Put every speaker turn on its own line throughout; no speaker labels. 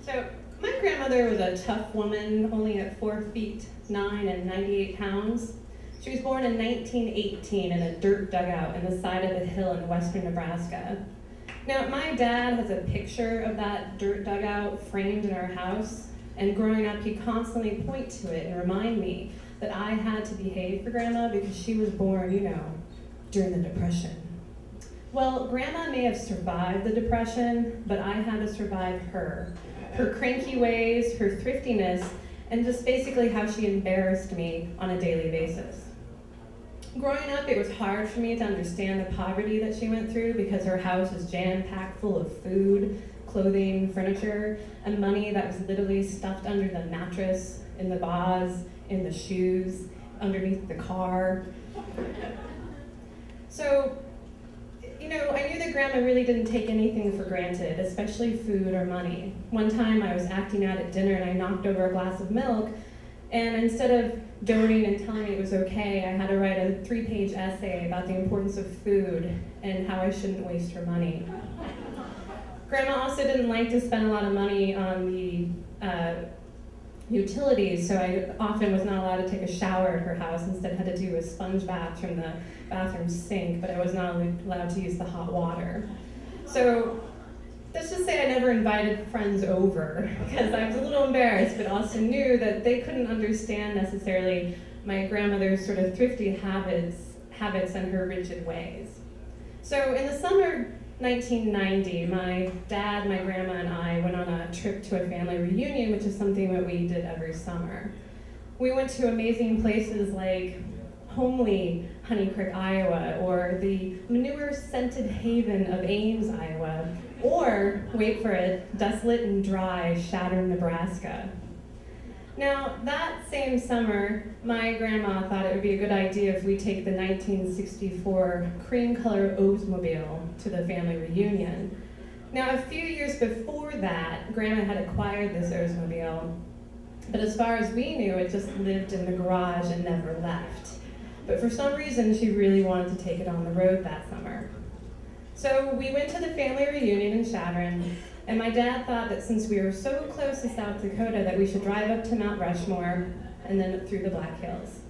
So my grandmother was a tough woman, only at 4'9" and 98 pounds. She was born in 1918 in a dirt dugout in the side of a hill in western Nebraska. Now, my dad has a picture of that dirt dugout framed in our house, and growing up, he'd constantly point to it and remind me that I had to behave for Grandma because she was born, during the Depression. Well, Grandma may have survived the Depression, but I had to survive her. Her cranky ways, her thriftiness, and just basically how she embarrassed me on a daily basis. Growing up, it was hard for me to understand the poverty that she went through because her house was jam-packed full of food, clothing, furniture, and money that was literally stuffed under the mattress, in the vase, in the shoes, underneath the car. So, I knew that Grandma really didn't take anything for granted, especially food or money. One time I was acting out at dinner and I knocked over a glass of milk, and instead of doting and telling me it was okay, I had to write a 3-page essay about the importance of food and how I shouldn't waste her money. Grandma also didn't like to spend a lot of money on the utilities, so I often was not allowed to take a shower at her house, instead had to do a sponge bath from the bathroom sink, but I was not allowed to use the hot water. So let's just say I never invited friends over, because I was a little embarrassed, but also knew that they couldn't understand necessarily my grandmother's sort of thrifty habits and her rigid ways. So in the summer 1990, my dad, my grandma, and I went on a trip to a family reunion, which is something that we did every summer. We went to amazing places like homely Honey Creek, Iowa, or the manure-scented haven of Ames, Iowa, or, wait for it, desolate and dry Shattern, Nebraska. Now, that same summer, my grandma thought it would be a good idea if we take the 1964 cream-color Oldsmobile to the family reunion. Now, a few years before that, Grandma had acquired this Oldsmobile, but as far as we knew, it just lived in the garage and never left. But for some reason, she really wanted to take it on the road that summer. So we went to the family reunion in Shattern, and my dad thought that since we were so close to South Dakota that we should drive up to Mount Rushmore and then up through the Black Hills.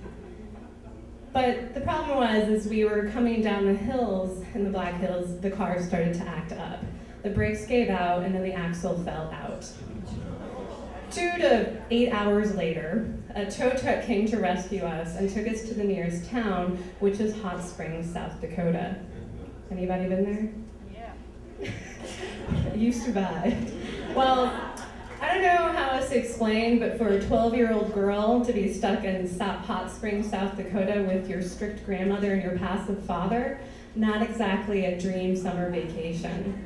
But the problem was, as we were coming down the hills in the Black Hills, the car started to act up. The brakes gave out and then the axle fell out. 2 to 8 hours later, a tow truck came to rescue us and took us to the nearest town, which is Hot Springs, South Dakota. Anybody been there? Yeah. You survived. Well, I don't know how else to explain, but for a 12-year-old girl to be stuck in Hot Springs, South Dakota with your strict grandmother and your passive father, not exactly a dream summer vacation.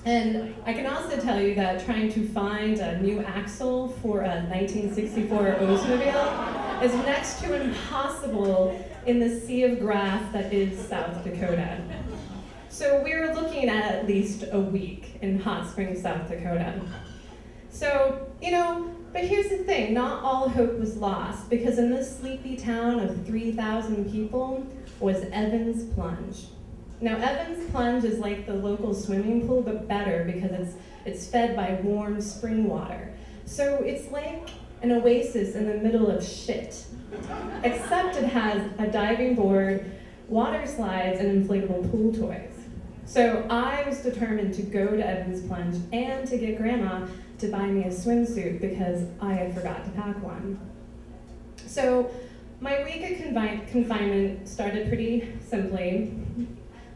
And I can also tell you that trying to find a new axle for a 1964 Oldsmobile is next to impossible in the sea of grass that is South Dakota. So we're looking at least a week in Hot Springs, South Dakota. So, but here's the thing, not all hope was lost, because in this sleepy town of 3,000 people was Evans Plunge. Now, Evans Plunge is like the local swimming pool, but better because it's fed by warm spring water. So it's like an oasis in the middle of shit, except it has a diving board, water slides, and inflatable pool toys. So I was determined to go to Evans Plunge and to get Grandma to buy me a swimsuit because I had forgot to pack one. So my week of confinement started pretty simply.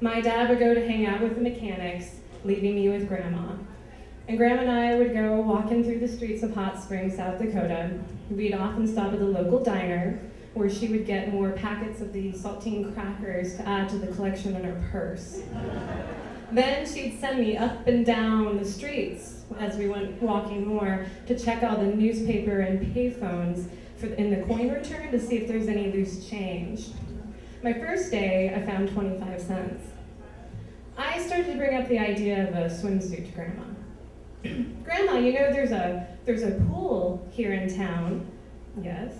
My dad would go to hang out with the mechanics, leaving me with Grandma. And Grandma and I would go walking through the streets of Hot Springs, South Dakota. We'd often stop at the local diner, where she would get more packets of the saltine crackers to add to the collection in her purse. Then she'd send me up and down the streets as we went walking more to check all the newspaper and payphones in the coin return to see if there's any loose change. My first day, I found 25 cents. I started to bring up the idea of a swimsuit to Grandma. Grandma, there's a pool here in town. Yes.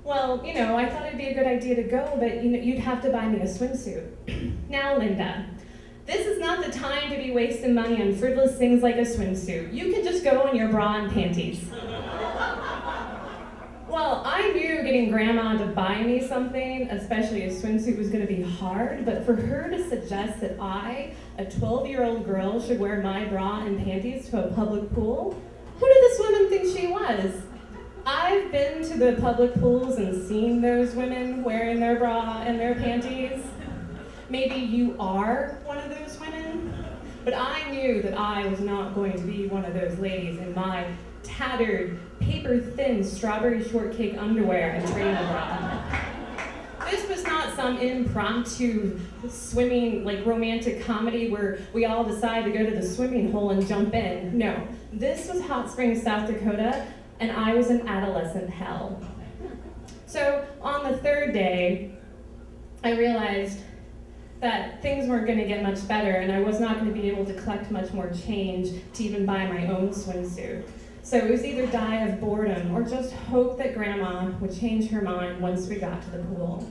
Well, I thought it'd be a good idea to go, but you'd have to buy me a swimsuit. Now, Lynda, This is not the time to be wasting money on frivolous things like a swimsuit. You can just go in your bra and panties. Well, I knew getting Grandma to buy me something, especially a swimsuit, was going to be hard, but for her to suggest that I, a 12-year-old girl, should wear my bra and panties to a public pool, who did this woman think she was? I've been to the public pools and seen those women wearing their bra and their panties. Maybe you are one of those women, but I knew that I was not going to be one of those ladies in my tattered, paper-thin strawberry shortcake underwear and trainer bra. This was not some impromptu swimming, like romantic comedy where we all decide to go to the swimming hole and jump in. No, this was Hot Springs, South Dakota, and I was in adolescent hell. So on the third day, I realized that things weren't going to get much better and I was not going to be able to collect much more change to even buy my own swimsuit. So it was either die of boredom or just hope that Grandma would change her mind once we got to the pool.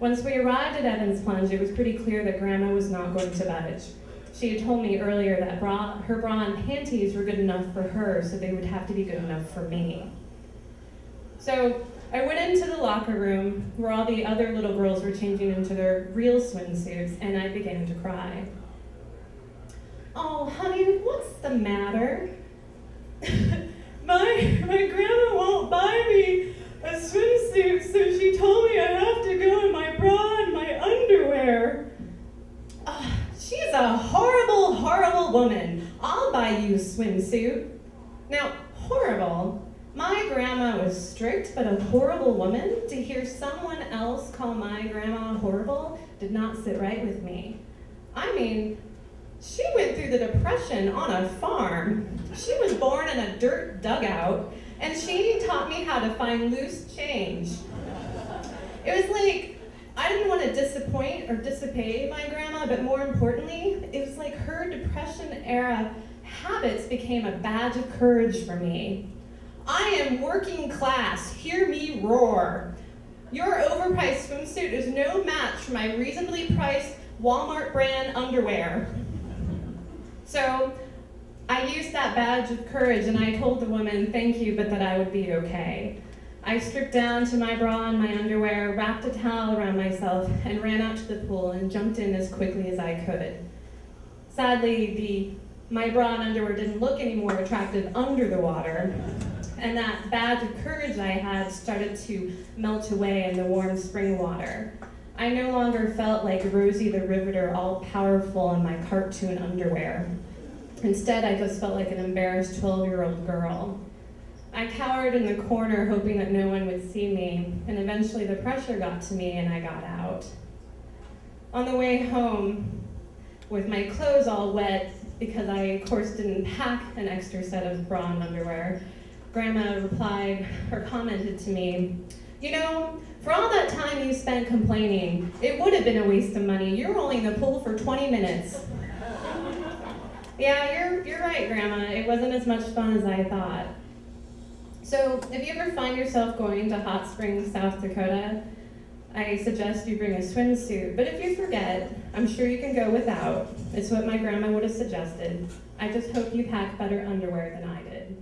Once we arrived at Evans Plunge, it was pretty clear that Grandma was not going to budge. She had told me earlier that her bra and panties were good enough for her, so they would have to be good enough for me. So I went into the locker room where all the other little girls were changing into their real swimsuits, and I began to cry. "Oh, honey, what's the matter?" My grandma won't buy me a swimsuit, so she told me I have to go in my bra and my underwear. She's a horrible, horrible woman. I'll buy you a swimsuit. Now, horrible. My grandma was strict, but a horrible woman? To hear someone else call my grandma horrible did not sit right with me. I mean, she went through the Depression on a farm. She was born in a dirt dugout, and she taught me how to find loose change. It was like, I didn't want to disappoint or dissipate my grandma, but more importantly, it was like her Depression-era habits became a badge of courage for me. I am working class, hear me roar. Your overpriced swimsuit is no match for my reasonably priced Walmart brand underwear. So I used that badge of courage and I told the woman thank you, but that I would be okay. I stripped down to my bra and my underwear, wrapped a towel around myself, and ran out to the pool and jumped in as quickly as I could. Sadly, my bra and underwear didn't look any more attractive under the water, and that badge of courage I had started to melt away in the warm spring water. I no longer felt like Rosie the Riveter, all powerful in my cartoon underwear. Instead, I just felt like an embarrassed 12-year-old girl. I cowered in the corner, hoping that no one would see me, and eventually the pressure got to me and I got out. On the way home, with my clothes all wet, because I, of course, didn't pack an extra set of bra and underwear, Grandma replied, or commented to me, "You know, for all that time you spent complaining, it would have been a waste of money. You were only in the pool for 20 minutes. Yeah, you're right, Grandma. It wasn't as much fun as I thought. So if you ever find yourself going to Hot Springs, South Dakota, I suggest you bring a swimsuit. But if you forget, I'm sure you can go without. It's what my grandma would have suggested. I just hope you pack better underwear than I did."